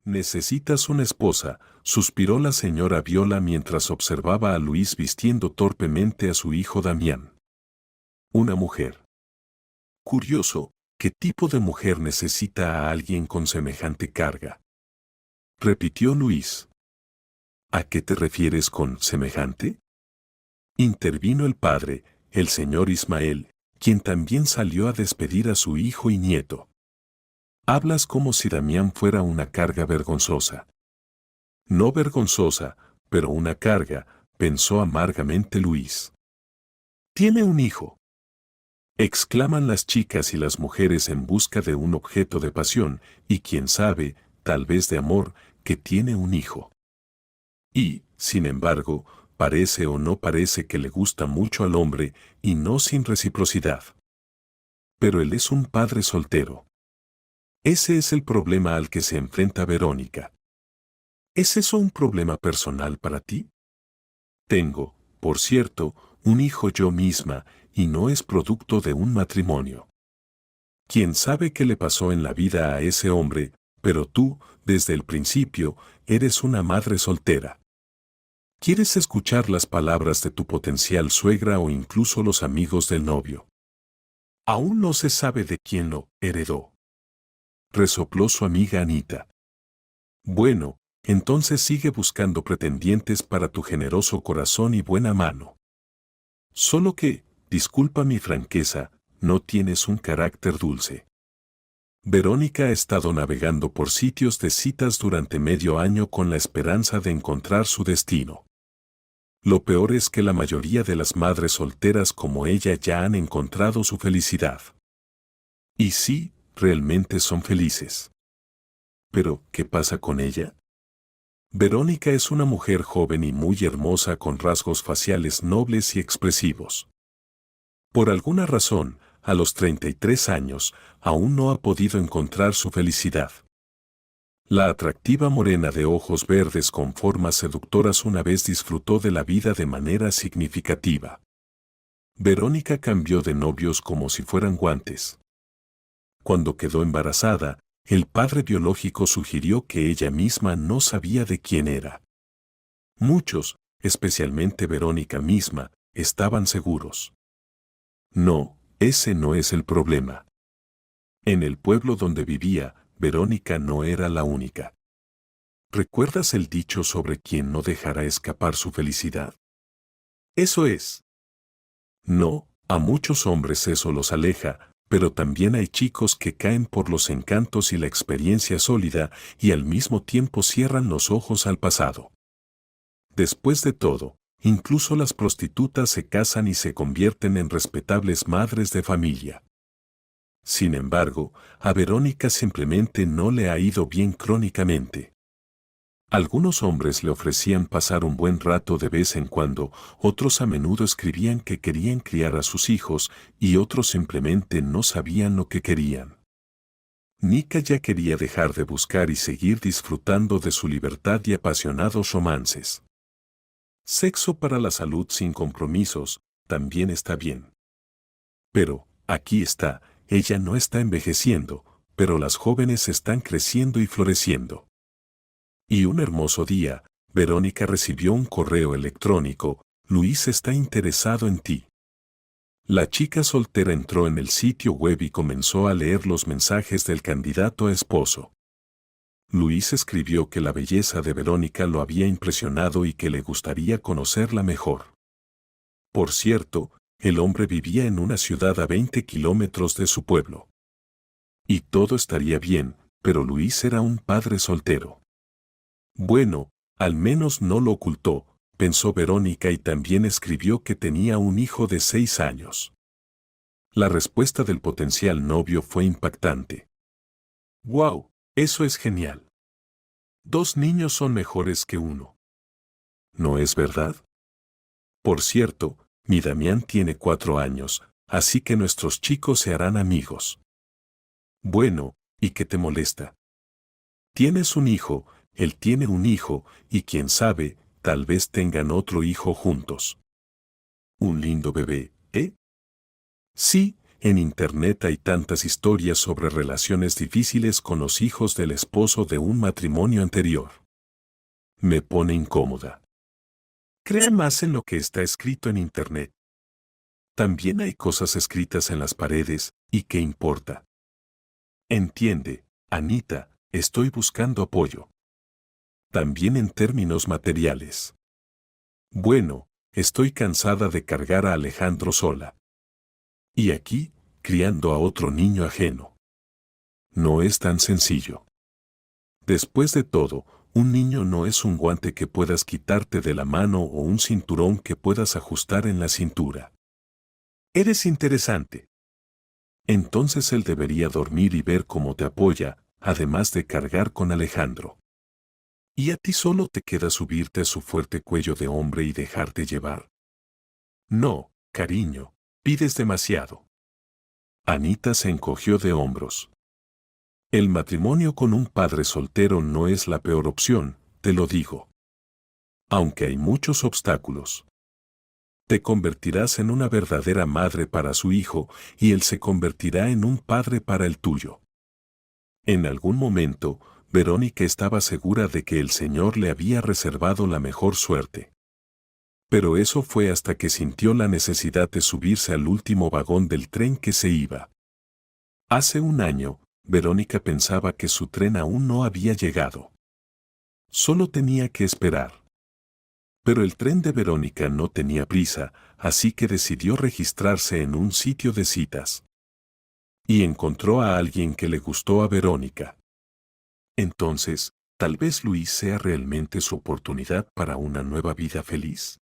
Necesitas una esposa, suspiró la señora Viola mientras observaba a Luis vistiendo torpemente a su hijo Damián. Una mujer. Curioso, ¿qué tipo de mujer necesita a alguien con semejante carga? Repitió Luis. ¿A qué te refieres con semejante? Intervino el padre, el señor Ismael, quien también salió a despedir a su hijo y nieto. Hablas como si Damián fuera una carga vergonzosa. No vergonzosa, pero una carga, pensó amargamente Luis. Tiene un hijo. Exclaman las chicas y las mujeres en busca de un objeto de pasión, y quién sabe, tal vez de amor, que tiene un hijo. Y, sin embargo, parece o no parece que le gusta mucho al hombre, y no sin reciprocidad. Pero él es un padre soltero. Ese es el problema al que se enfrenta Verónica. ¿Es eso un problema personal para ti? Tengo, por cierto, un hijo yo misma, y no es producto de un matrimonio. Quién sabe qué le pasó en la vida a ese hombre, pero tú, desde el principio, eres una madre soltera. ¿Quieres escuchar las palabras de tu potencial suegra o incluso los amigos del novio? Aún no se sabe de quién lo heredó. Resopló su amiga Anita. Bueno, entonces sigue buscando pretendientes para tu generoso corazón y buena mano. Solo que, disculpa mi franqueza, no tienes un carácter dulce. Verónica ha estado navegando por sitios de citas durante medio año con la esperanza de encontrar su destino. Lo peor es que la mayoría de las madres solteras como ella ya han encontrado su felicidad. Y sí, realmente son felices. Pero, ¿qué pasa con ella? Verónica es una mujer joven y muy hermosa con rasgos faciales nobles y expresivos. Por alguna razón, a los 33 años, aún no ha podido encontrar su felicidad. La atractiva morena de ojos verdes con formas seductoras una vez disfrutó de la vida de manera significativa. Verónica cambió de novios como si fueran guantes. Cuando quedó embarazada, el padre biológico sugirió que ella misma no sabía de quién era. Muchos, especialmente Verónica misma, estaban seguros. No, ese no es el problema. En el pueblo donde vivía, Verónica no era la única. ¿Recuerdas el dicho sobre quien no dejará escapar su felicidad? Eso es. No, a muchos hombres eso los aleja, pero también hay chicos que caen por los encantos y la experiencia sólida y al mismo tiempo cierran los ojos al pasado. Después de todo, incluso las prostitutas se casan y se convierten en respetables madres de familia. Sin embargo, a Verónica simplemente no le ha ido bien crónicamente. Algunos hombres le ofrecían pasar un buen rato de vez en cuando, otros a menudo escribían que querían criar a sus hijos y otros simplemente no sabían lo que querían. Nika ya quería dejar de buscar y seguir disfrutando de su libertad y apasionados romances. Sexo para la salud sin compromisos, también está bien. Pero, aquí está, ella no está envejeciendo, pero las jóvenes están creciendo y floreciendo. Y un hermoso día, Verónica recibió un correo electrónico: Luis está interesado en ti. La chica soltera entró en el sitio web y comenzó a leer los mensajes del candidato a esposo. Luis escribió que la belleza de Verónica lo había impresionado y que le gustaría conocerla mejor. Por cierto, el hombre vivía en una ciudad a 20 kilómetros de su pueblo. Y todo estaría bien, pero Luis era un padre soltero. Bueno, al menos no lo ocultó, pensó Verónica y también escribió que tenía un hijo de 6 años. La respuesta del potencial novio fue impactante. ¡Wow! Eso es genial. 2 niños son mejores que uno. ¿No es verdad? Por cierto, mi Damián tiene 4 años, así que nuestros chicos se harán amigos. Bueno, ¿y qué te molesta? Tienes un hijo, él tiene un hijo, y quién sabe, tal vez tengan otro hijo juntos. Un lindo bebé, ¿eh? Sí, En internet hay tantas historias sobre relaciones difíciles con los hijos del esposo de un matrimonio anterior. Me pone incómoda. Crea más en lo que está escrito en internet. También hay cosas escritas en las paredes, ¿y qué importa? Entiende, Anita, estoy buscando apoyo. También en términos materiales. Bueno, estoy cansada de cargar a Alejandro sola. Y aquí, criando a otro niño ajeno. No es tan sencillo. Después de todo, un niño no es un guante que puedas quitarte de la mano o un cinturón que puedas ajustar en la cintura. Eres interesante. Entonces él debería dormir y ver cómo te apoya, además de cargar con Alejandro. Y a ti solo te queda subirte a su fuerte cuello de hombre y dejarte llevar. No, cariño, pides demasiado. Anita se encogió de hombros. El matrimonio con un padre soltero no es la peor opción, te lo digo. Aunque hay muchos obstáculos. Te convertirás en una verdadera madre para su hijo y él se convertirá en un padre para el tuyo. En algún momento, Verónica estaba segura de que el Señor le había reservado la mejor suerte. Pero eso fue hasta que sintió la necesidad de subirse al último vagón del tren que se iba. Hace un año, Verónica pensaba que su tren aún no había llegado. Solo tenía que esperar. Pero el tren de Verónica no tenía prisa, así que decidió registrarse en un sitio de citas. Y encontró a alguien que le gustó a Verónica. Entonces, tal vez Luis sea realmente su oportunidad para una nueva vida feliz.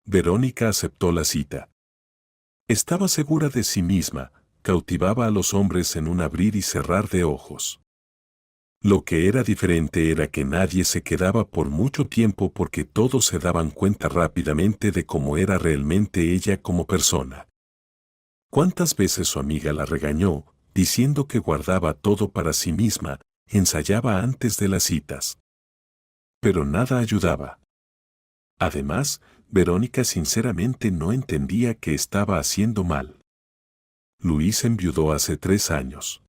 Verónica aceptó la cita. Estaba segura de sí misma, cautivaba a los hombres en un abrir y cerrar de ojos. Lo que era diferente era que nadie se quedaba por mucho tiempo porque todos se daban cuenta rápidamente de cómo era realmente ella como persona. ¿Cuántas veces su amiga la regañó, diciendo que guardaba todo para sí misma, ensayaba antes de las citas? Pero nada ayudaba. Además, Verónica sinceramente no entendía qué estaba haciendo mal. Luis enviudó hace 3 años.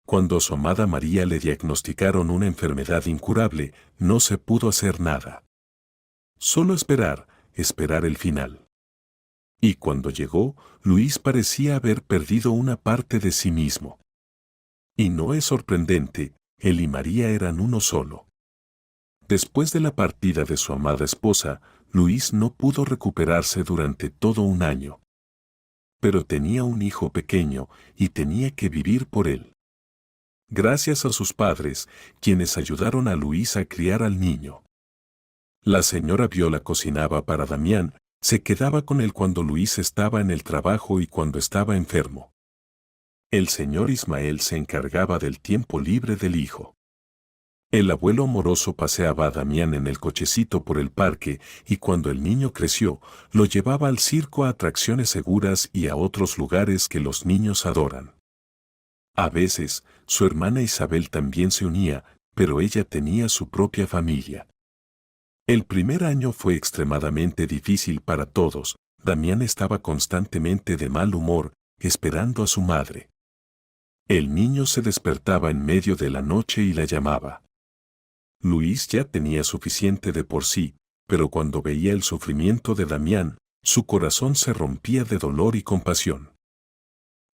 Cuando a su amada María le diagnosticaron una enfermedad incurable, no se pudo hacer nada. Solo esperar, esperar el final. Y cuando llegó, Luis parecía haber perdido una parte de sí mismo. Y no es sorprendente, él y María eran uno solo. Después de la partida de su amada esposa, Luis no pudo recuperarse durante todo un año. Pero tenía un hijo pequeño y tenía que vivir por él. Gracias a sus padres, quienes ayudaron a Luis a criar al niño. La señora Viola cocinaba para Damián, se quedaba con él cuando Luis estaba en el trabajo y cuando estaba enfermo. El señor Ismael se encargaba del tiempo libre del hijo. El abuelo amoroso paseaba a Damián en el cochecito por el parque y cuando el niño creció, lo llevaba al circo a atracciones seguras y a otros lugares que los niños adoran. A veces, su hermana Isabel también se unía, pero ella tenía su propia familia. El primer año fue extremadamente difícil para todos. Damián estaba constantemente de mal humor, esperando a su madre. El niño se despertaba en medio de la noche y la llamaba. Luis ya tenía suficiente de por sí, pero cuando veía el sufrimiento de Damián, su corazón se rompía de dolor y compasión.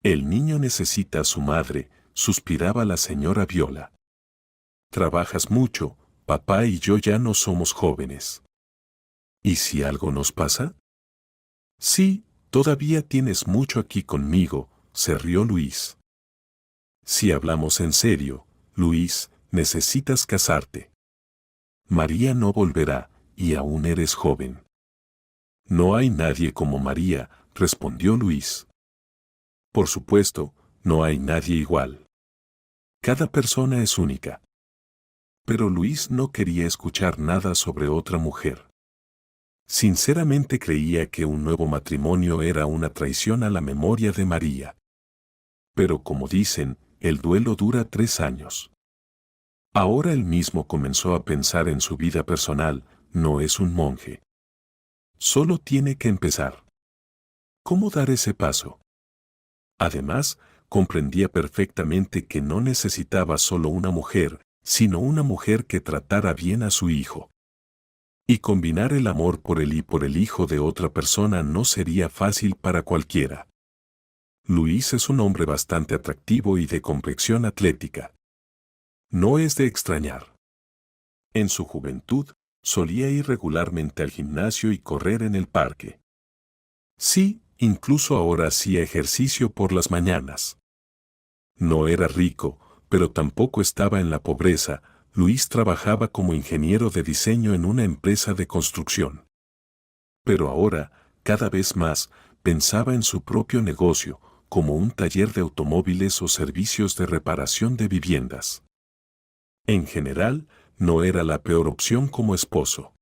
El niño necesita a su madre, suspiraba la señora Viola. Trabajas mucho, papá y yo ya no somos jóvenes. ¿Y si algo nos pasa? Sí, todavía tienes mucho aquí conmigo, se rió Luis. Si hablamos en serio, Luis, necesitas casarte. María no volverá, y aún eres joven. No hay nadie como María, respondió Luis. Por supuesto, no hay nadie igual. Cada persona es única. Pero Luis no quería escuchar nada sobre otra mujer. Sinceramente creía que un nuevo matrimonio era una traición a la memoria de María. Pero como dicen, el duelo dura 3 años. Ahora él mismo comenzó a pensar en su vida personal, no es un monje. Solo tiene que empezar. ¿Cómo dar ese paso? Además, comprendía perfectamente que no necesitaba solo una mujer, sino una mujer que tratara bien a su hijo. Y combinar el amor por él y por el hijo de otra persona no sería fácil para cualquiera. Luis es un hombre bastante atractivo y de complexión atlética. No es de extrañar. En su juventud, solía ir regularmente al gimnasio y correr en el parque. Sí, incluso ahora hacía ejercicio por las mañanas. No era rico, pero tampoco estaba en la pobreza. Luis trabajaba como ingeniero de diseño en una empresa de construcción. Pero ahora, cada vez más, pensaba en su propio negocio, como un taller de automóviles o servicios de reparación de viviendas. En general, no era la peor opción como esposo.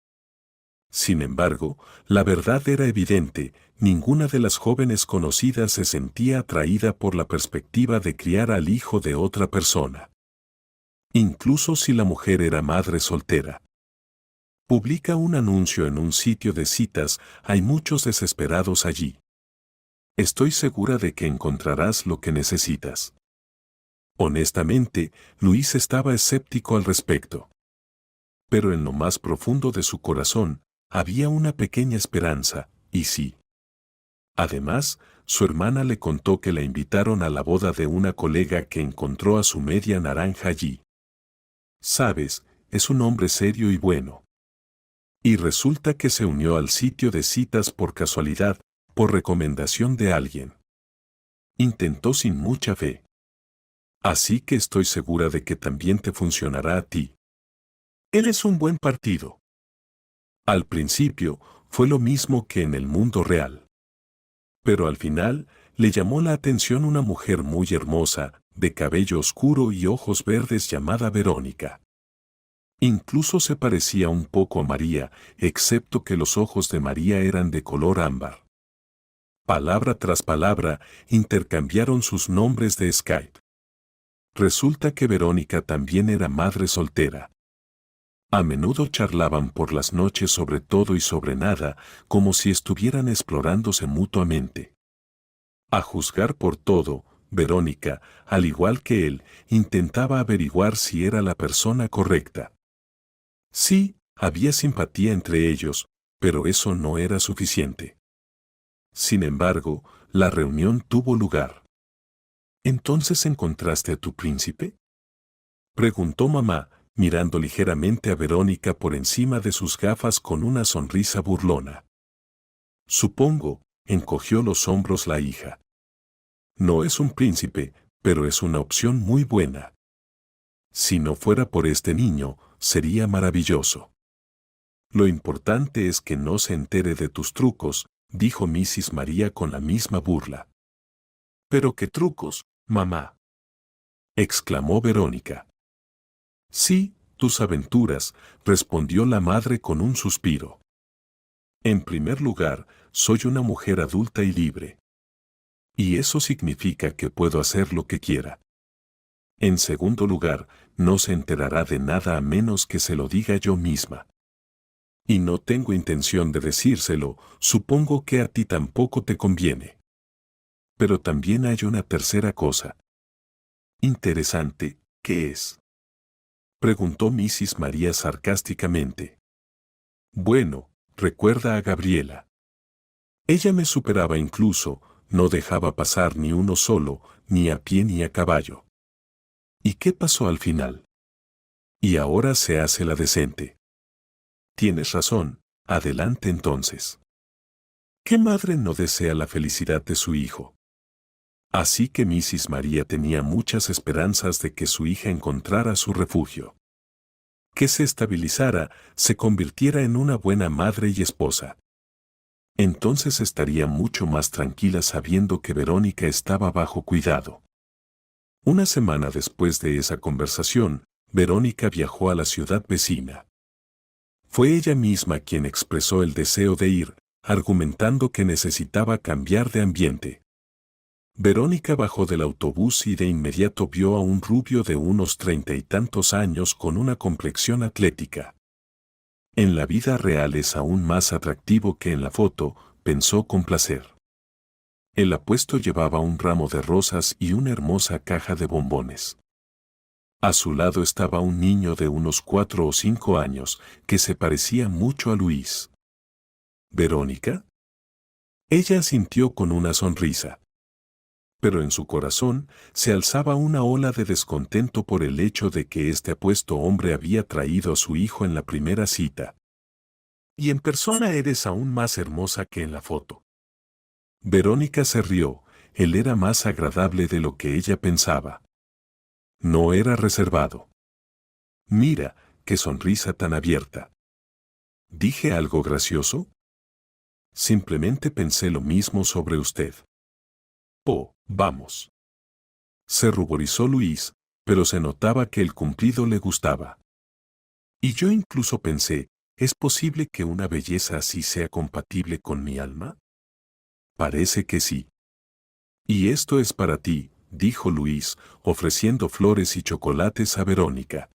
Sin embargo, la verdad era evidente, ninguna de las jóvenes conocidas se sentía atraída por la perspectiva de criar al hijo de otra persona. Incluso si la mujer era madre soltera. Publica un anuncio en un sitio de citas, hay muchos desesperados allí. Estoy segura de que encontrarás lo que necesitas. Honestamente, Luis estaba escéptico al respecto. Pero en lo más profundo de su corazón, había una pequeña esperanza, y sí. Además, su hermana le contó que la invitaron a la boda de una colega que encontró a su media naranja allí. Sabes, es un hombre serio y bueno. Y resulta que se unió al sitio de citas por casualidad, por recomendación de alguien. Intentó sin mucha fe. Así que estoy segura de que también te funcionará a ti. Él es un buen partido. Al principio, fue lo mismo que en el mundo real. Pero al final, le llamó la atención una mujer muy hermosa, de cabello oscuro y ojos verdes llamada Verónica. Incluso se parecía un poco a María, excepto que los ojos de María eran de color ámbar. Palabra tras palabra, intercambiaron sus nombres de Skype. Resulta que Verónica también era madre soltera. A menudo charlaban por las noches sobre todo y sobre nada, como si estuvieran explorándose mutuamente. A juzgar por todo, Verónica, al igual que él, intentaba averiguar si era la persona correcta. Sí, había simpatía entre ellos, pero eso no era suficiente. Sin embargo, la reunión tuvo lugar. ¿Entonces encontraste a tu príncipe?, preguntó mamá, mirando ligeramente a Verónica por encima de sus gafas con una sonrisa burlona. Supongo, encogió los hombros la hija. No es un príncipe, pero es una opción muy buena. Si no fuera por este niño, sería maravilloso. Lo importante es que no se entere de tus trucos, dijo Mrs. María con la misma burla. ¿Pero qué trucos, mamá?, exclamó Verónica. Sí, tus aventuras, respondió la madre con un suspiro. En primer lugar, soy una mujer adulta y libre. Y eso significa que puedo hacer lo que quiera. En segundo lugar, no se enterará de nada a menos que se lo diga yo misma. Y no tengo intención de decírselo, supongo que a ti tampoco te conviene. Pero también hay una tercera cosa. Interesante, ¿qué es?, preguntó Mrs. María sarcásticamente. Bueno, recuerda a Gabriela. Ella me superaba incluso, no dejaba pasar ni uno solo, ni a pie ni a caballo. ¿Y qué pasó al final? Y ahora se hace la decente. Tienes razón, adelante entonces. ¿Qué madre no desea la felicidad de su hijo? Así que Mrs. María tenía muchas esperanzas de que su hija encontrara su refugio. Que se estabilizara, se convirtiera en una buena madre y esposa. Entonces estaría mucho más tranquila sabiendo que Verónica estaba bajo cuidado. Una semana después de esa conversación, Verónica viajó a la ciudad vecina. Fue ella misma quien expresó el deseo de ir, argumentando que necesitaba cambiar de ambiente. Verónica bajó del autobús y de inmediato vio a un rubio de unos 30 y tantos años con una complexión atlética. En la vida real es aún más atractivo que en la foto, pensó con placer. El apuesto llevaba un ramo de rosas y una hermosa caja de bombones. A su lado estaba un niño de unos 4 o 5 años, que se parecía mucho a Luis. ¿Verónica? Ella asintió con una sonrisa. Pero en su corazón se alzaba una ola de descontento por el hecho de que este apuesto hombre había traído a su hijo en la primera cita. Y en persona eres aún más hermosa que en la foto. Verónica se rió, él era más agradable de lo que ella pensaba. No era reservado. Mira, qué sonrisa tan abierta. ¿Dije algo gracioso? Simplemente pensé lo mismo sobre usted. Oh, vamos. Se ruborizó Luis, pero se notaba que el cumplido le gustaba. Y yo incluso pensé, ¿es posible que una belleza así sea compatible con mi alma? Parece que sí. Y esto es para ti, dijo Luis, ofreciendo flores y chocolates a Verónica.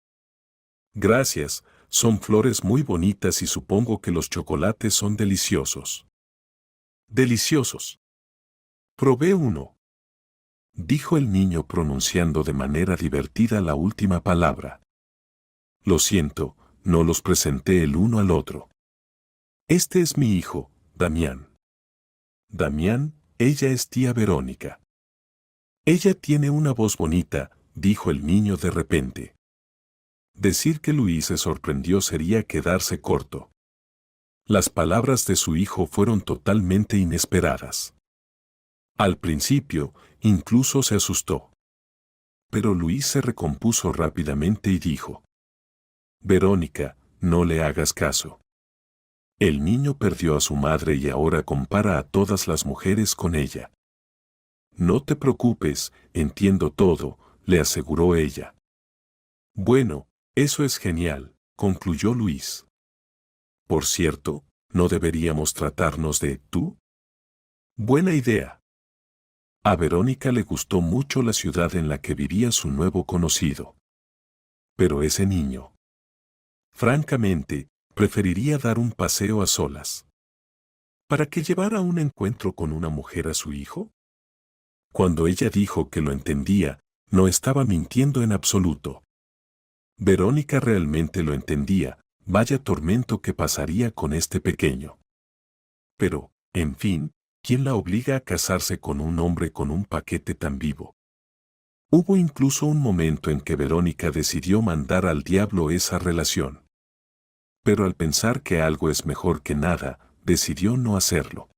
Gracias, son flores muy bonitas y supongo que los chocolates son deliciosos. Deliciosos. Probé uno, dijo el niño pronunciando de manera divertida la última palabra. Lo siento, no los presenté el uno al otro. Este es mi hijo, Damián. Damián, ella es tía Verónica. Ella tiene una voz bonita, dijo el niño de repente. Decir que Luis se sorprendió sería quedarse corto. Las palabras de su hijo fueron totalmente inesperadas. Al principio, incluso se asustó. Pero Luis se recompuso rápidamente y dijo: Verónica, no le hagas caso. El niño perdió a su madre y ahora compara a todas las mujeres con ella. No te preocupes, entiendo todo, le aseguró ella. Bueno, eso es genial, concluyó Luis. Por cierto, ¿no deberíamos tratarnos de tú? Buena idea. A Verónica le gustó mucho la ciudad en la que vivía su nuevo conocido. Pero ese niño. Francamente, preferiría dar un paseo a solas. ¿Para qué llevar a un encuentro con una mujer a su hijo? Cuando ella dijo que lo entendía, no estaba mintiendo en absoluto. Verónica realmente lo entendía, vaya tormento que pasaría con este pequeño. Pero, en fin, ¿quién la obliga a casarse con un hombre con un paquete tan vivo? Hubo incluso un momento en que Verónica decidió mandar al diablo esa relación. Pero al pensar que algo es mejor que nada, decidió no hacerlo.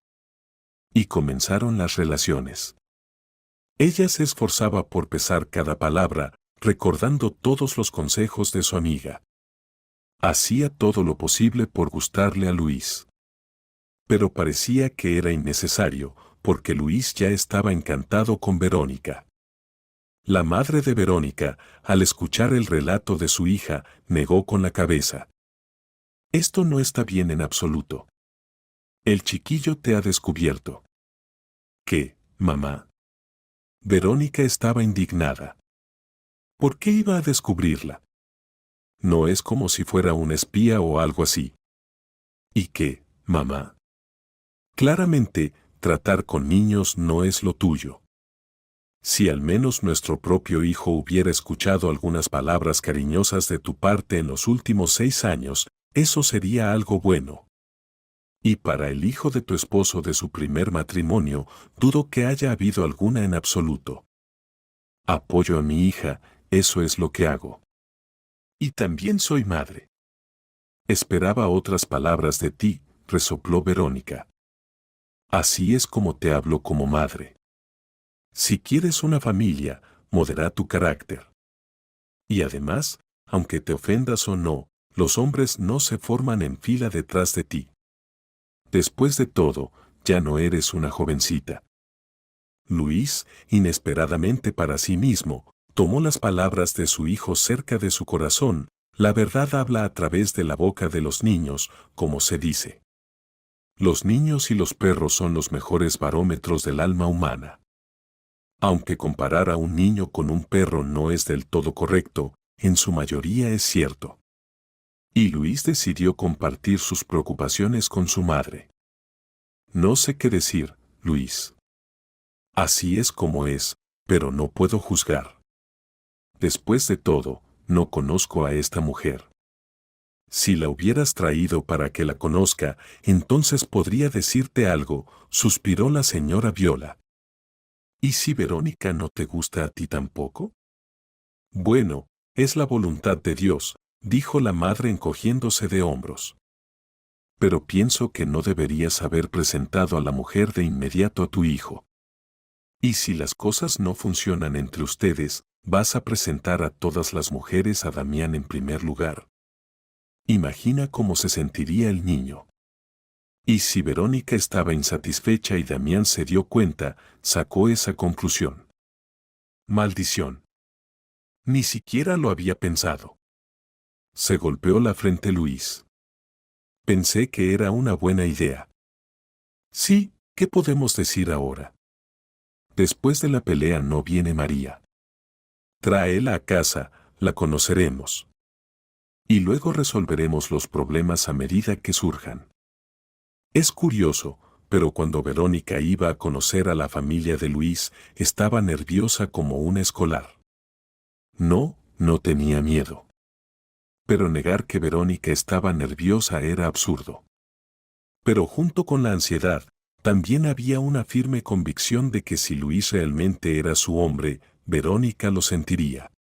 Y comenzaron las relaciones. Ella se esforzaba por pesar cada palabra, recordando todos los consejos de su amiga. Hacía todo lo posible por gustarle a Luis. Pero parecía que era innecesario, porque Luis ya estaba encantado con Verónica. La madre de Verónica, al escuchar el relato de su hija, negó con la cabeza. Esto no está bien en absoluto. El chiquillo te ha descubierto. ¿Qué, mamá? Verónica estaba indignada. ¿Por qué iba a descubrirla? No es como si fuera un espía o algo así. ¿Y qué, mamá? Claramente, tratar con niños no es lo tuyo. Si al menos nuestro propio hijo hubiera escuchado algunas palabras cariñosas de tu parte en los últimos 6 años, eso sería algo bueno. Y para el hijo de tu esposo de su primer matrimonio, dudo que haya habido alguna en absoluto. Apoyo a mi hija, eso es lo que hago. Y también soy madre. Esperaba otras palabras de ti, resopló Verónica. Así es como te hablo como madre. Si quieres una familia, modera tu carácter. Y además, aunque te ofendas o no, los hombres no se forman en fila detrás de ti. Después de todo, ya no eres una jovencita. Luis, inesperadamente para sí mismo, tomó las palabras de su hijo cerca de su corazón. La verdad habla a través de la boca de los niños, como se dice. Los niños y los perros son los mejores barómetros del alma humana. Aunque comparar a un niño con un perro no es del todo correcto, en su mayoría es cierto. Y Luis decidió compartir sus preocupaciones con su madre. No sé qué decir, Luis. Así es como es, pero no puedo juzgar. Después de todo, no conozco a esta mujer. Si la hubieras traído para que la conozca, entonces podría decirte algo, suspiró la señora Viola. ¿Y si Verónica no te gusta a ti tampoco? Bueno, es la voluntad de Dios, dijo la madre encogiéndose de hombros. Pero pienso que no deberías haber presentado a la mujer de inmediato a tu hijo. Y si las cosas no funcionan entre ustedes, vas a presentar a todas las mujeres a Damián en primer lugar. Imagina cómo se sentiría el niño. Y si Verónica estaba insatisfecha y Damián se dio cuenta, sacó esa conclusión. Maldición. Ni siquiera lo había pensado. Se golpeó la frente Luis. Pensé que era una buena idea. Sí, ¿qué podemos decir ahora? Después de la pelea no viene María. Tráela a casa, la conoceremos. Y luego resolveremos los problemas a medida que surjan. Es curioso, pero cuando Verónica iba a conocer a la familia de Luis, estaba nerviosa como una escolar. No tenía miedo. Pero negar que Verónica estaba nerviosa era absurdo. Pero junto con la ansiedad, también había una firme convicción de que si Luis realmente era su hombre, Verónica lo sentiría.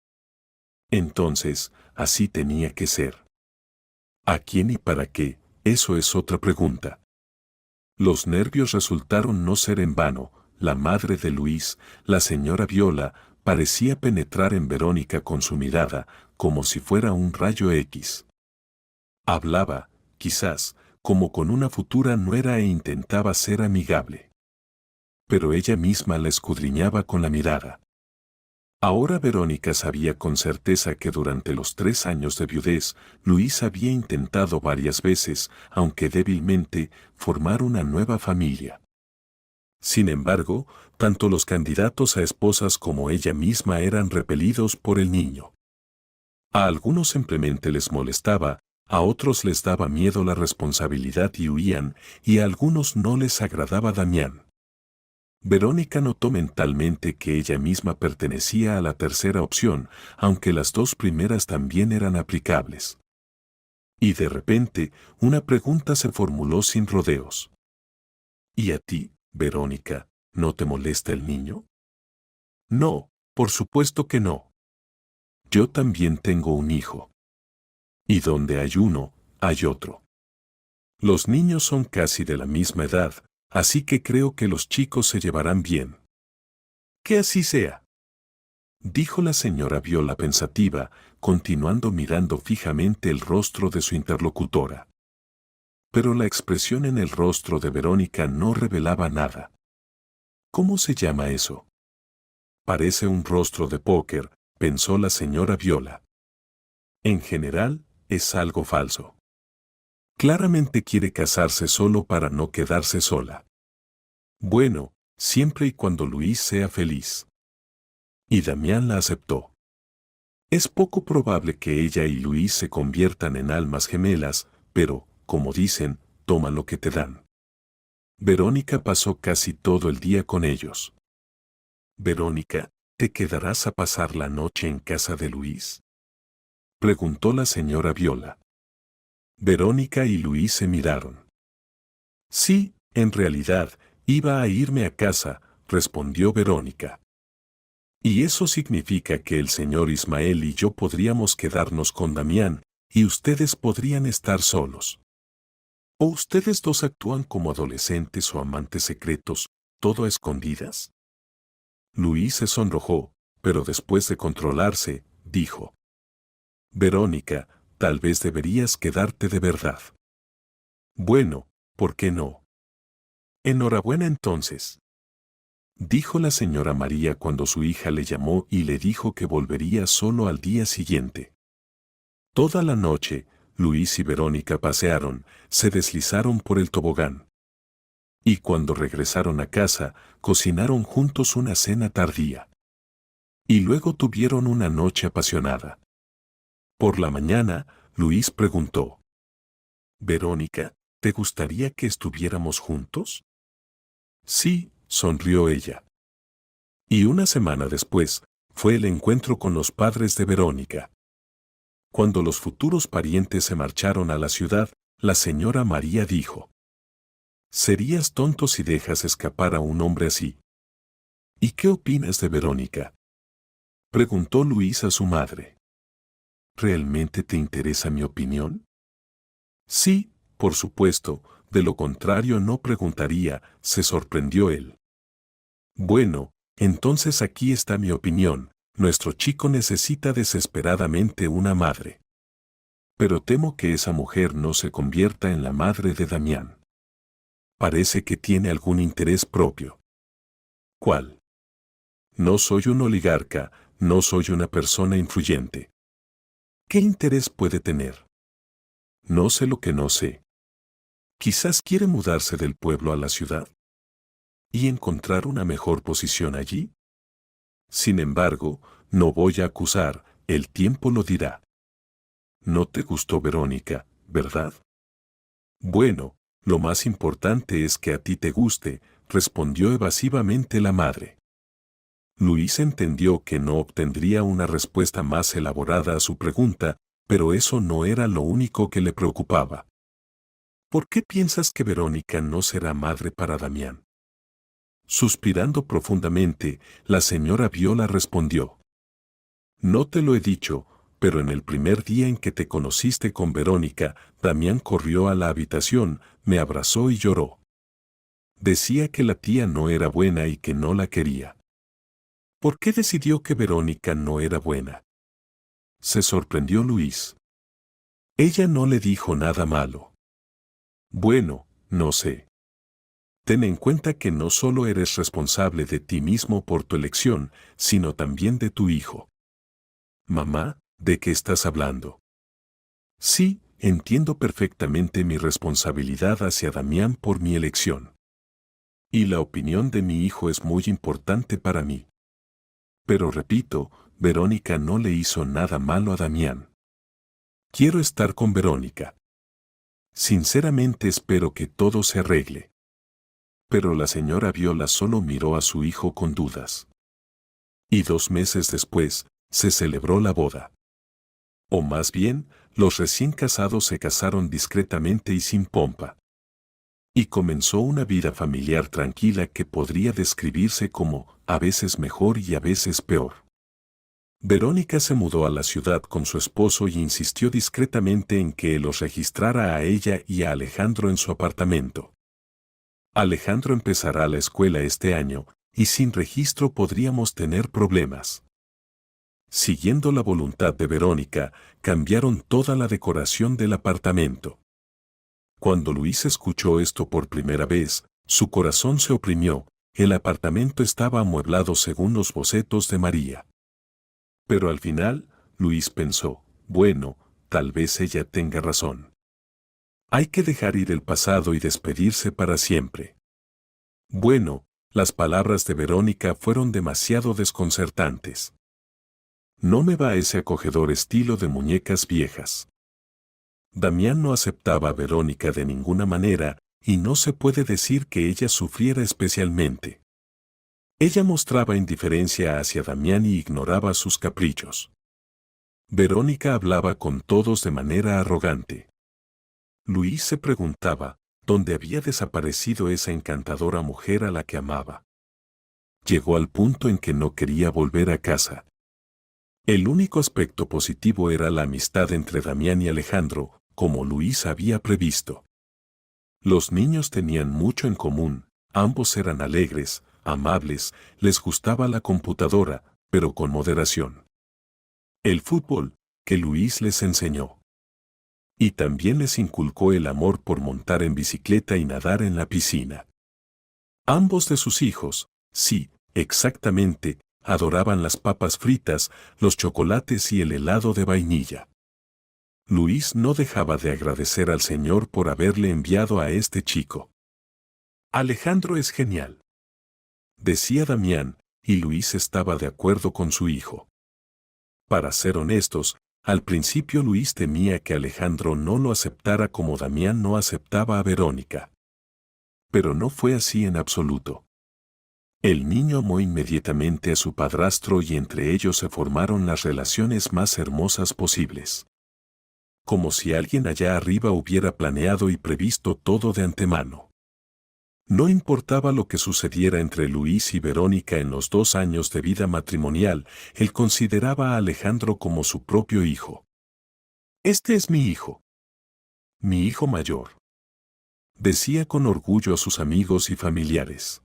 Entonces, así tenía que ser. ¿A quién y para qué? Eso es otra pregunta. Los nervios resultaron no ser en vano. La madre de Luis, la señora Viola, parecía penetrar en Verónica con su mirada, como si fuera un rayo X. Hablaba, quizás, como con una futura nuera e intentaba ser amigable. Pero ella misma la escudriñaba con la mirada. Ahora Verónica sabía con certeza que durante los 3 años de viudez, Luis había intentado varias veces, aunque débilmente, formar una nueva familia. Sin embargo, tanto los candidatos a esposas como ella misma eran repelidos por el niño. A algunos simplemente les molestaba, a otros les daba miedo la responsabilidad y huían, y a algunos no les agradaba Damián. Verónica notó mentalmente que ella misma pertenecía a la tercera opción, aunque las 2 primeras también eran aplicables. Y de repente, una pregunta se formuló sin rodeos. ¿Y a ti, Verónica, no te molesta el niño? No, por supuesto que no. Yo también tengo un hijo. Y donde hay uno, hay otro. Los niños son casi de la misma edad, así que creo que los chicos se llevarán bien. Que así sea, dijo la señora Viola pensativa, continuando mirando fijamente el rostro de su interlocutora. Pero la expresión en el rostro de Verónica no revelaba nada. ¿Cómo se llama eso? Parece un rostro de póker, pensó la señora Viola. En general, es algo falso. Claramente quiere casarse solo para no quedarse sola. Bueno, siempre y cuando Luis sea feliz. Y Damián la aceptó. Es poco probable que ella y Luis se conviertan en almas gemelas, pero, como dicen, toma lo que te dan. Verónica pasó casi todo el día con ellos. Verónica, ¿te quedarás a pasar la noche en casa de Luis? Preguntó la señora Viola. Verónica y Luis se miraron. Sí, en realidad, iba a irme a casa, respondió Verónica. Y eso significa que el señor Ismael y yo podríamos quedarnos con Damián, y ustedes podrían estar solos. ¿O ustedes dos actúan como adolescentes o amantes secretos, todo a escondidas? Luis se sonrojó, pero después de controlarse, dijo. Verónica, tal vez deberías quedarte de verdad. Bueno, ¿por qué no? Enhorabuena entonces, dijo la señora María cuando su hija le llamó y le dijo que volvería solo al día siguiente. Toda la noche, Luis y Verónica pasearon, se deslizaron por el tobogán. Y cuando regresaron a casa, cocinaron juntos una cena tardía. Y luego tuvieron una noche apasionada. Por la mañana, Luis preguntó. Verónica, ¿te gustaría que estuviéramos juntos? Sí, sonrió ella. Y una semana después, fue el encuentro con los padres de Verónica. Cuando los futuros parientes se marcharon a la ciudad, la señora María dijo: «Serías tonto si dejas escapar a un hombre así». «¿Y qué opinas de Verónica?», preguntó Luis a su madre. «¿Realmente te interesa mi opinión?». «Sí, por supuesto, de lo contrario no preguntaría», se sorprendió él. «Bueno, entonces aquí está mi opinión. Nuestro chico necesita desesperadamente una madre. Pero temo que esa mujer no se convierta en la madre de Damián. Parece que tiene algún interés propio». «¿Cuál?». «No soy un oligarca, no soy una persona influyente». «¿Qué interés puede tener?». «No sé lo que no sé. Quizás quiere mudarse del pueblo a la ciudad y encontrar una mejor posición allí. Sin embargo, no voy a acusar, el tiempo lo dirá». «No te gustó Verónica, ¿verdad?». «Bueno, lo más importante es que a ti te guste», respondió evasivamente la madre. Luis entendió que no obtendría una respuesta más elaborada a su pregunta, pero eso no era lo único que le preocupaba. «¿Por qué piensas que Verónica no será madre para Damián?». Suspirando profundamente, la señora Viola respondió: «No te lo he dicho, pero en el primer día en que te conociste con Verónica, Damián corrió a la habitación, me abrazó y lloró. Decía que la tía no era buena y que no la quería». «¿Por qué decidió que Verónica no era buena?», se sorprendió Luis. «Ella no le dijo nada malo». «Bueno, no sé. Ten en cuenta que no solo eres responsable de ti mismo por tu elección, sino también de tu hijo». «Mamá, ¿de qué estás hablando?». «Sí, entiendo perfectamente mi responsabilidad hacia Damián por mi elección. Y la opinión de mi hijo es muy importante para mí. Pero repito, Verónica no le hizo nada malo a Damián. Quiero estar con Verónica. Sinceramente espero que todo se arregle». Pero la señora Viola solo miró a su hijo con dudas. Y 2 meses después, se celebró la boda. O más bien, los recién casados se casaron discretamente y sin pompa. Y comenzó una vida familiar tranquila que podría describirse como, a veces mejor y a veces peor. Verónica se mudó a la ciudad con su esposo y insistió discretamente en que los registrara a ella y a Alejandro en su apartamento. «Alejandro empezará la escuela este año, y sin registro podríamos tener problemas». Siguiendo la voluntad de Verónica, cambiaron toda la decoración del apartamento. Cuando Luis escuchó esto por primera vez, su corazón se oprimió. El apartamento estaba amueblado según los bocetos de María. Pero al final, Luis pensó: bueno, tal vez ella tenga razón. Hay que dejar ir el pasado y despedirse para siempre. Bueno, las palabras de Verónica fueron demasiado desconcertantes. No me va ese acogedor estilo de muñecas viejas. Damián no aceptaba a Verónica de ninguna manera, y no se puede decir que ella sufriera especialmente. Ella mostraba indiferencia hacia Damián y ignoraba sus caprichos. Verónica hablaba con todos de manera arrogante. Luis se preguntaba dónde había desaparecido esa encantadora mujer a la que amaba. Llegó al punto en que no quería volver a casa. El único aspecto positivo era la amistad entre Damián y Alejandro, como Luis había previsto. Los niños tenían mucho en común, ambos eran alegres, amables, les gustaba la computadora, pero con moderación. El fútbol, que Luis les enseñó. Y también les inculcó el amor por montar en bicicleta y nadar en la piscina. Ambos de sus hijos, sí, exactamente, adoraban las papas fritas, los chocolates y el helado de vainilla. Luis no dejaba de agradecer al Señor por haberle enviado a este chico. «Alejandro es genial», decía Damián, y Luis estaba de acuerdo con su hijo. Para ser honestos, al principio Luis temía que Alejandro no lo aceptara como Damián no aceptaba a Verónica. Pero no fue así en absoluto. El niño amó inmediatamente a su padrastro y entre ellos se formaron las relaciones más hermosas posibles. Como si alguien allá arriba hubiera planeado y previsto todo de antemano. No importaba lo que sucediera entre Luis y Verónica en los 2 años de vida matrimonial, él consideraba a Alejandro como su propio hijo. Este es mi hijo. Mi hijo mayor. Decía con orgullo a sus amigos y familiares.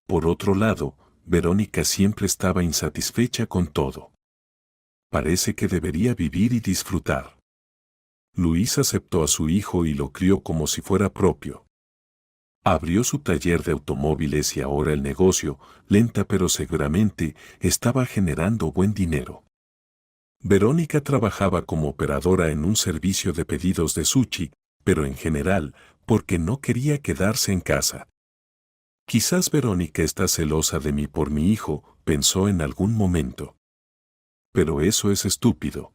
Por otro lado, Verónica siempre estaba insatisfecha con todo. Parece que debería vivir y disfrutar. Luis aceptó a su hijo y lo crió como si fuera propio. Abrió su taller de automóviles y ahora el negocio, lenta pero seguramente, estaba generando buen dinero. Verónica trabajaba como operadora en un servicio de pedidos de sushi, pero en general, porque no quería quedarse en casa. Quizás Verónica está celosa de mí por mi hijo, pensó en algún momento. Pero eso es estúpido.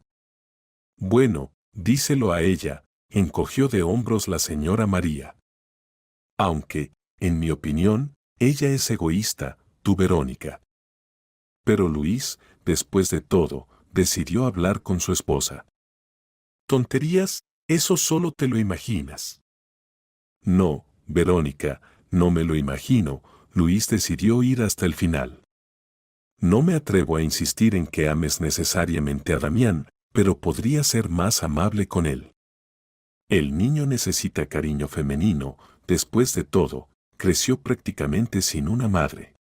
Bueno, díselo a ella, encogió de hombros la señora María. Aunque, en mi opinión, ella es egoísta, tú Verónica. Pero Luis, después de todo, decidió hablar con su esposa. Tonterías, eso solo te lo imaginas. No, Verónica, no me lo imagino, Luis decidió ir hasta el final. No me atrevo a insistir en que ames necesariamente a Damián, pero podría ser más amable con él. El niño necesita cariño femenino, después de todo, creció prácticamente sin una madre.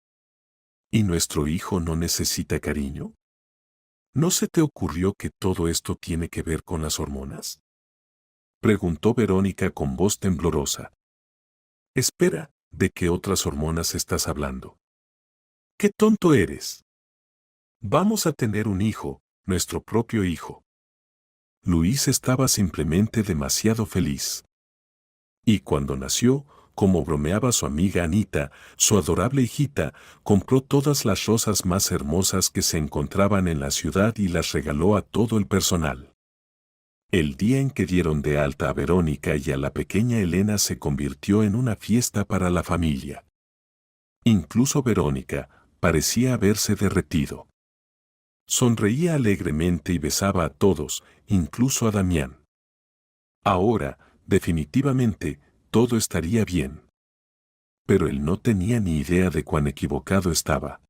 ¿Y nuestro hijo no necesita cariño? ¿No se te ocurrió que todo esto tiene que ver con las hormonas? Preguntó Verónica con voz temblorosa. Espera, ¿de qué otras hormonas estás hablando? ¡Qué tonto eres! Vamos a tener un hijo, nuestro propio hijo. Luis estaba simplemente demasiado feliz. Y cuando nació, como bromeaba su amiga Anita, su adorable hijita, compró todas las rosas más hermosas que se encontraban en la ciudad y las regaló a todo el personal. El día en que dieron de alta a Verónica y a la pequeña Elena se convirtió en una fiesta para la familia. Incluso Verónica parecía haberse derretido. Sonreía alegremente y besaba a todos, incluso a Damián. Ahora, definitivamente, todo estaría bien. Pero él no tenía ni idea de cuán equivocado estaba.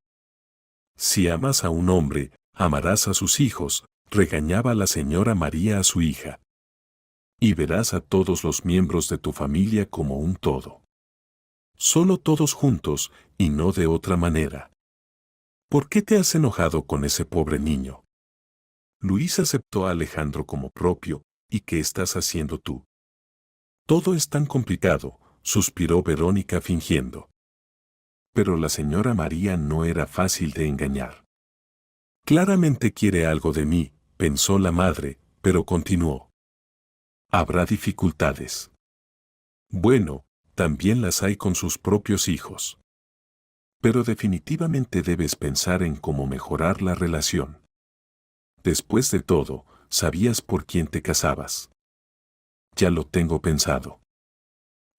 Si amas a un hombre, amarás a sus hijos, regañaba la señora María a su hija. Y verás a todos los miembros de tu familia como un todo. Solo todos juntos, y no de otra manera. ¿Por qué te has enojado con ese pobre niño? Luis aceptó a Alejandro como propio, ¿y qué estás haciendo tú? Todo es tan complicado, suspiró Verónica fingiendo. Pero la señora María no era fácil de engañar. Claramente quiere algo de mí, pensó la madre, pero continuó. Habrá dificultades. Bueno, también las hay con sus propios hijos. Pero definitivamente debes pensar en cómo mejorar la relación. Después de todo, sabías por quién te casabas. Ya lo tengo pensado.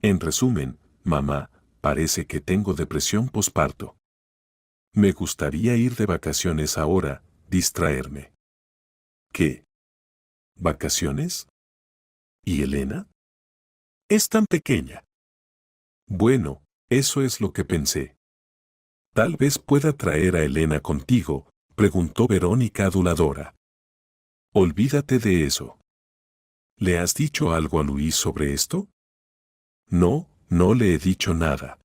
En resumen, mamá, parece que tengo depresión posparto. Me gustaría ir de vacaciones ahora, distraerme. ¿Qué? ¿Vacaciones? ¿Y Elena? Es tan pequeña. Bueno, eso es lo que pensé. Tal vez pueda traer a Elena contigo, preguntó Verónica aduladora. Olvídate de eso. ¿Le has dicho algo a Luis sobre esto? No, no le he dicho nada.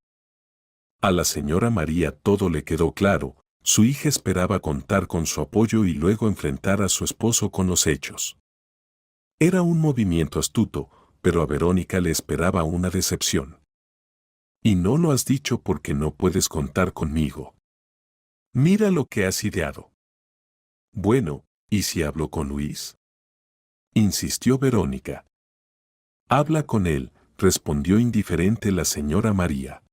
A la señora María todo le quedó claro, su hija esperaba contar con su apoyo y luego enfrentar a su esposo con los hechos. Era un movimiento astuto, pero a Verónica le esperaba una decepción. Y no lo has dicho porque no puedes contar conmigo. Mira lo que has ideado. Bueno, ¿y si hablo con Luis? Insistió Verónica. Habla con él, respondió indiferente la señora María.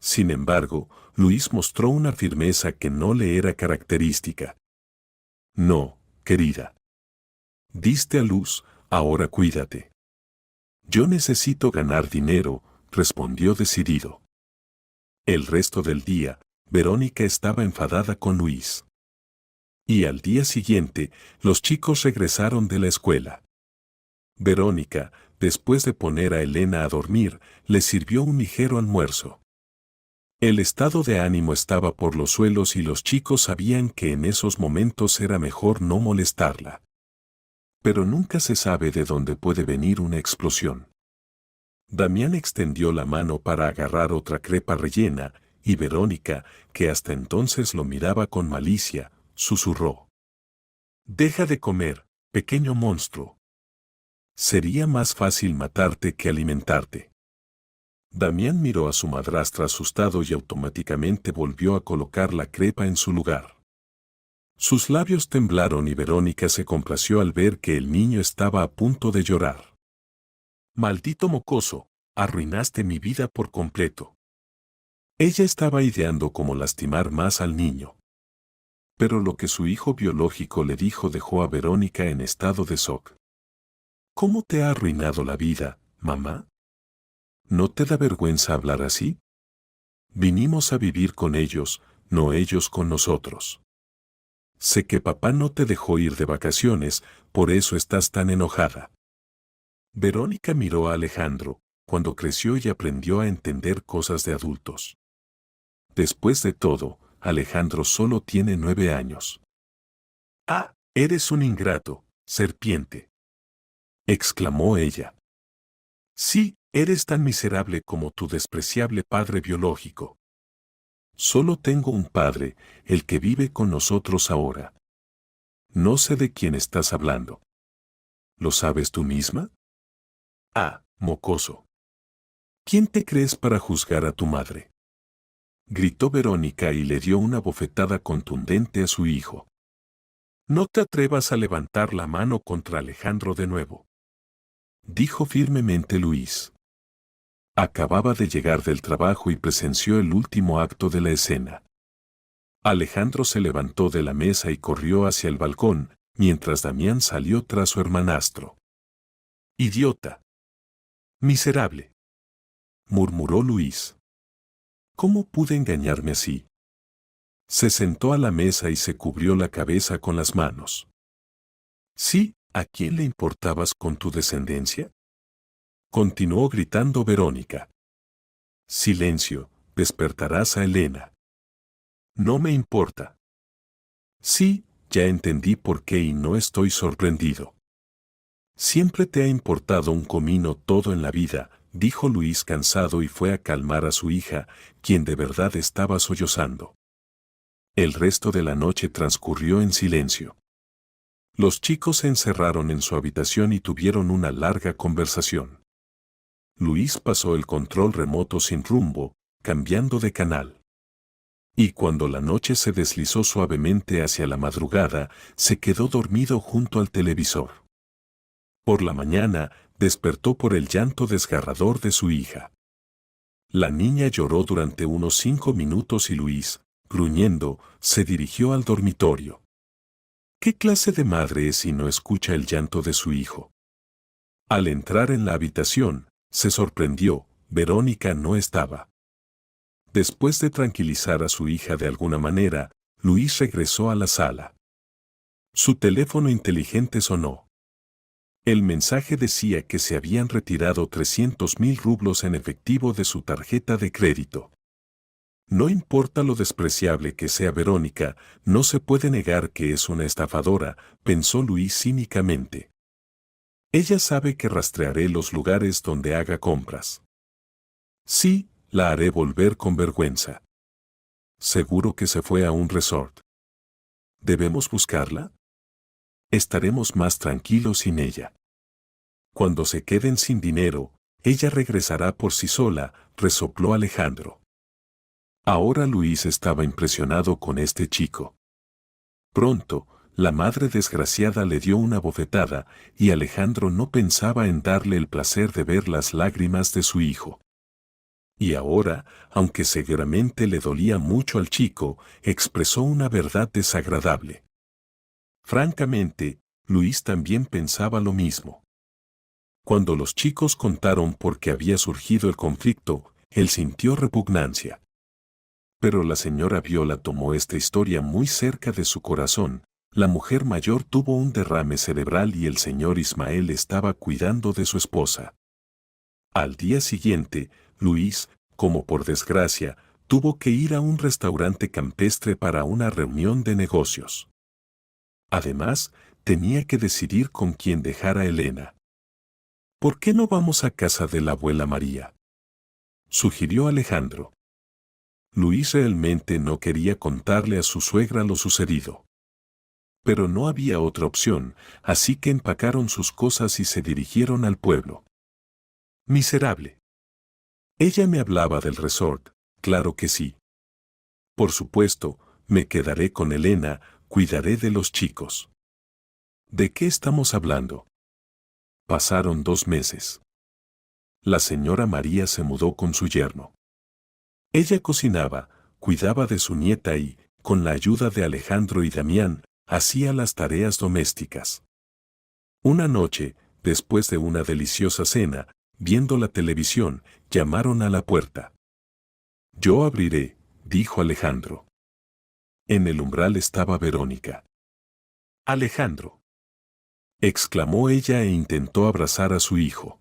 Sin embargo, Luis mostró una firmeza que no le era característica. No, querida. Diste a luz, ahora cuídate. Yo necesito ganar dinero, respondió decidido. El resto del día, Verónica estaba enfadada con Luis. Y al día siguiente, los chicos regresaron de la escuela. Verónica, después de poner a Elena a dormir, le sirvió un ligero almuerzo. El estado de ánimo estaba por los suelos y los chicos sabían que en esos momentos era mejor no molestarla. Pero nunca se sabe de dónde puede venir una explosión. Damián extendió la mano para agarrar otra crepa rellena, y Verónica, que hasta entonces lo miraba con malicia, susurró: «Deja de comer, pequeño monstruo. Sería más fácil matarte que alimentarte». Damián miró a su madrastra asustado y automáticamente volvió a colocar la crepa en su lugar. Sus labios temblaron y Verónica se complació al ver que el niño estaba a punto de llorar. «Maldito mocoso, arruinaste mi vida por completo». Ella estaba ideando cómo lastimar más al niño. Pero lo que su hijo biológico le dijo dejó a Verónica en estado de shock. «¿Cómo te ha arruinado la vida, mamá? ¿No te da vergüenza hablar así? Vinimos a vivir con ellos, no ellos con nosotros. Sé que papá no te dejó ir de vacaciones, por eso estás tan enojada». Verónica miró a Alejandro, cuando creció y aprendió a entender cosas de adultos. Después de todo, Alejandro solo tiene 9 años. «Ah, eres un ingrato, serpiente», exclamó ella. «Sí, eres tan miserable como tu despreciable padre biológico. Solo tengo un padre, el que vive con nosotros ahora. No sé de quién estás hablando. ¿Lo sabes tú misma? Ah, mocoso. ¿Quién te crees para juzgar a tu madre?», gritó Verónica y le dio una bofetada contundente a su hijo. «No te atrevas a levantar la mano contra Alejandro de nuevo», dijo firmemente Luis. Acababa de llegar del trabajo y presenció el último acto de la escena. Alejandro se levantó de la mesa y corrió hacia el balcón, mientras Damián salió tras su hermanastro. «Idiota. Miserable», murmuró Luis. «¿Cómo pude engañarme así?». Se sentó a la mesa y se cubrió la cabeza con las manos. «Sí, ¿a quién le importabas con tu descendencia?», continuó gritando Verónica. «Silencio, despertarás a Elena». «No me importa». «Sí, ya entendí por qué y no estoy sorprendido. Siempre te ha importado un comino todo en la vida», dijo Luis cansado y fue a calmar a su hija, quien de verdad estaba sollozando. El resto de la noche transcurrió en silencio. Los chicos se encerraron en su habitación y tuvieron una larga conversación. Luis pasó el control remoto sin rumbo, cambiando de canal. Y cuando la noche se deslizó suavemente hacia la madrugada, se quedó dormido junto al televisor. Por la mañana, despertó por el llanto desgarrador de su hija. La niña lloró durante unos 5 minutos y Luis, gruñendo, se dirigió al dormitorio. ¿Qué clase de madre es si no escucha el llanto de su hijo? Al entrar en la habitación, se sorprendió, Verónica no estaba. Después de tranquilizar a su hija de alguna manera, Luis regresó a la sala. Su teléfono inteligente sonó. El mensaje decía que se habían retirado 300.000 rublos en efectivo de su tarjeta de crédito. No importa lo despreciable que sea Verónica, no se puede negar que es una estafadora, pensó Luis cínicamente. Ella sabe que rastrearé los lugares donde haga compras. Sí, la haré volver con vergüenza. Seguro que se fue a un resort. ¿Debemos buscarla? Estaremos más tranquilos sin ella. Cuando se queden sin dinero, ella regresará por sí sola, resopló Alejandro. Ahora Luis estaba impresionado con este chico. Pronto, la madre desgraciada le dio una bofetada, y Alejandro no pensaba en darle el placer de ver las lágrimas de su hijo. Y ahora, aunque seguramente le dolía mucho al chico, expresó una verdad desagradable. Francamente, Luis también pensaba lo mismo. Cuando los chicos contaron por qué había surgido el conflicto, él sintió repugnancia. Pero la señora Viola tomó esta historia muy cerca de su corazón. La mujer mayor tuvo un derrame cerebral y el señor Ismael estaba cuidando de su esposa. Al día siguiente, Luis, como por desgracia, tuvo que ir a un restaurante campestre para una reunión de negocios. Además, tenía que decidir con quién dejar a Elena. ¿Por qué no vamos a casa de la abuela María?, sugirió Alejandro. Luis realmente no quería contarle a su suegra lo sucedido. Pero no había otra opción, así que empacaron sus cosas y se dirigieron al pueblo. Miserable. Ella me hablaba del resort, claro que sí. Por supuesto, me quedaré con Elena, cuidaré de los chicos. ¿De qué estamos hablando? Pasaron 2 meses. La señora María se mudó con su yerno. Ella cocinaba, cuidaba de su nieta y, con la ayuda de Alejandro y Damián, hacía las tareas domésticas. Una noche, después de una deliciosa cena, viendo la televisión, llamaron a la puerta. Yo abriré, dijo Alejandro. En el umbral estaba Verónica. Alejandro, exclamó ella e intentó abrazar a su hijo.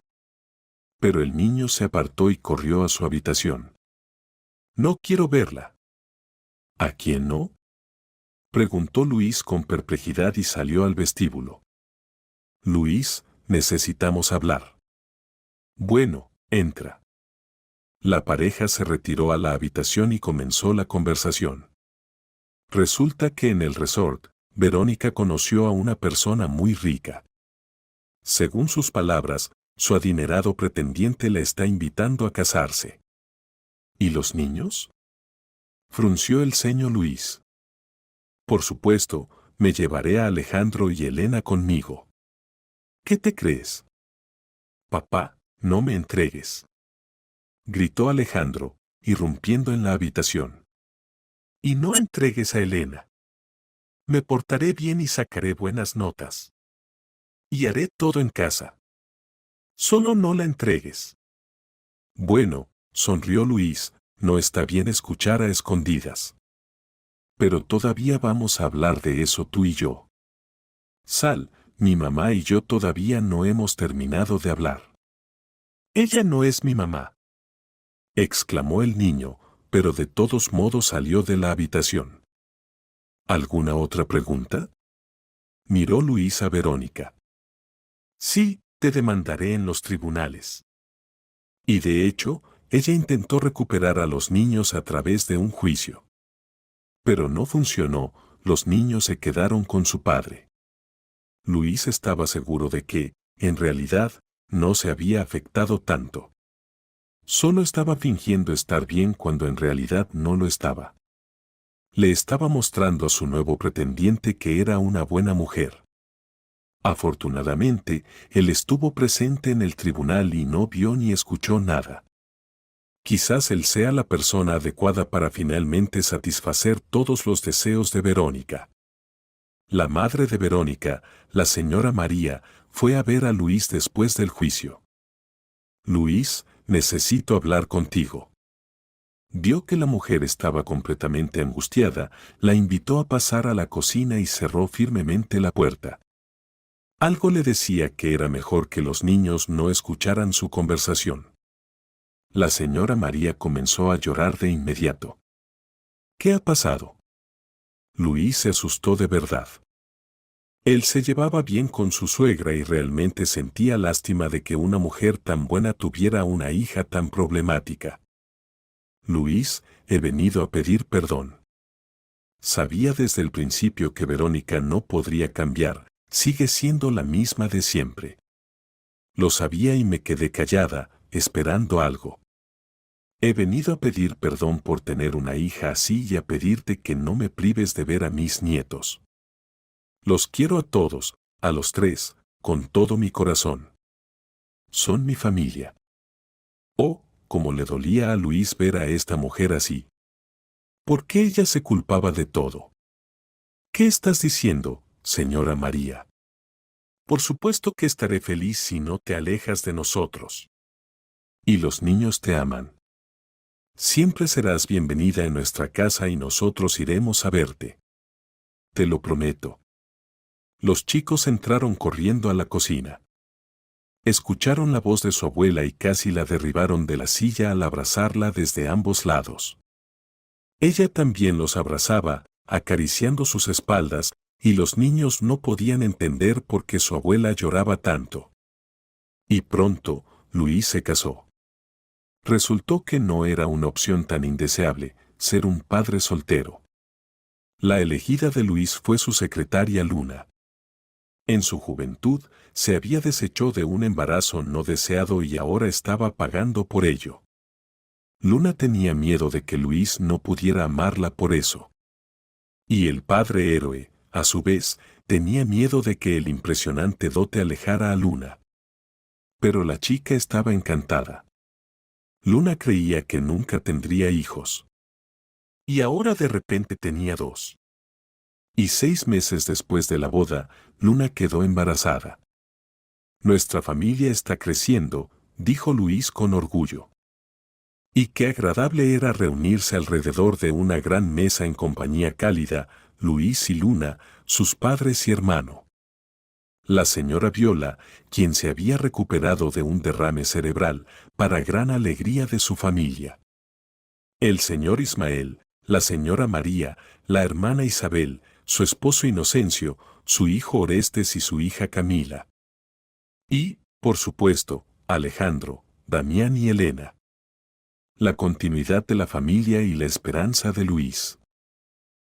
Pero el niño se apartó y corrió a su habitación. No quiero verla. ¿A quién no?, preguntó Luis con perplejidad y salió al vestíbulo. Luis, necesitamos hablar. Bueno, entra. La pareja se retiró a la habitación y comenzó la conversación. Resulta que en el resort, Verónica conoció a una persona muy rica. Según sus palabras, su adinerado pretendiente la está invitando a casarse. ¿Y los niños?, frunció el ceño Luis. Por supuesto, me llevaré a Alejandro y Elena conmigo. ¿Qué te crees? Papá, no me entregues, gritó Alejandro, irrumpiendo en la habitación. Y no entregues a Elena. Me portaré bien y sacaré buenas notas. Y haré todo en casa. Solo no la entregues. Bueno, sonrió Luis, no está bien escuchar a escondidas. Pero todavía vamos a hablar de eso tú y yo. Sal, mi mamá y yo todavía no hemos terminado de hablar. Ella no es mi mamá, exclamó el niño, pero de todos modos salió de la habitación. ¿Alguna otra pregunta?, miró Luis a Verónica. Sí, te demandaré en los tribunales. Y de hecho, ella intentó recuperar a los niños a través de un juicio. Pero no funcionó, los niños se quedaron con su padre. Luis estaba seguro de que, en realidad, no se había afectado tanto. Solo estaba fingiendo estar bien cuando en realidad no lo estaba. Le estaba mostrando a su nuevo pretendiente que era una buena mujer. Afortunadamente, él estuvo presente en el tribunal y no vio ni escuchó nada. Quizás él sea la persona adecuada para finalmente satisfacer todos los deseos de Verónica. La madre de Verónica, la señora María, fue a ver a Luis después del juicio. Luis, necesito hablar contigo. Vio que la mujer estaba completamente angustiada, la invitó a pasar a la cocina y cerró firmemente la puerta. Algo le decía que era mejor que los niños no escucharan su conversación. La señora María comenzó a llorar de inmediato. ¿Qué ha pasado? Luis se asustó de verdad. Él se llevaba bien con su suegra y realmente sentía lástima de que una mujer tan buena tuviera una hija tan problemática. Luis, he venido a pedir perdón. Sabía desde el principio que Verónica no podría cambiar, sigue siendo la misma de siempre. Lo sabía y me quedé callada, esperando algo. He venido a pedir perdón por tener una hija así y a pedirte que no me prives de ver a mis nietos. Los quiero a todos, a los 3, con todo mi corazón. Son mi familia. Oh, cómo le dolía a Luis ver a esta mujer así. ¿Por qué ella se culpaba de todo? ¿Qué estás diciendo, señora María? Por supuesto que estaré feliz si no te alejas de nosotros. Y los niños te aman. Siempre serás bienvenida en nuestra casa y nosotros iremos a verte. Te lo prometo. Los chicos entraron corriendo a la cocina. Escucharon la voz de su abuela y casi la derribaron de la silla al abrazarla desde ambos lados. Ella también los abrazaba, acariciando sus espaldas, y los niños no podían entender por qué su abuela lloraba tanto. Y pronto, Luis se casó. Resultó que no era una opción tan indeseable, ser un padre soltero. La elegida de Luis fue su secretaria Luna. En su juventud, se había deshecho de un embarazo no deseado y ahora estaba pagando por ello. Luna tenía miedo de que Luis no pudiera amarla por eso. Y el padre héroe, a su vez, tenía miedo de que el impresionante dote alejara a Luna. Pero la chica estaba encantada. Luna creía que nunca tendría hijos. Y ahora de repente tenía 2. Y 6 meses después de la boda, Luna quedó embarazada. Nuestra familia está creciendo, dijo Luis con orgullo. Y qué agradable era reunirse alrededor de una gran mesa en compañía cálida, Luis y Luna, sus padres y hermano. La señora Viola, quien se había recuperado de un derrame cerebral, para gran alegría de su familia. El señor Ismael, la señora María, la hermana Isabel, su esposo Inocencio, su hijo Orestes y su hija Camila. Y, por supuesto, Alejandro, Damián y Elena. La continuidad de la familia y la esperanza de Luis.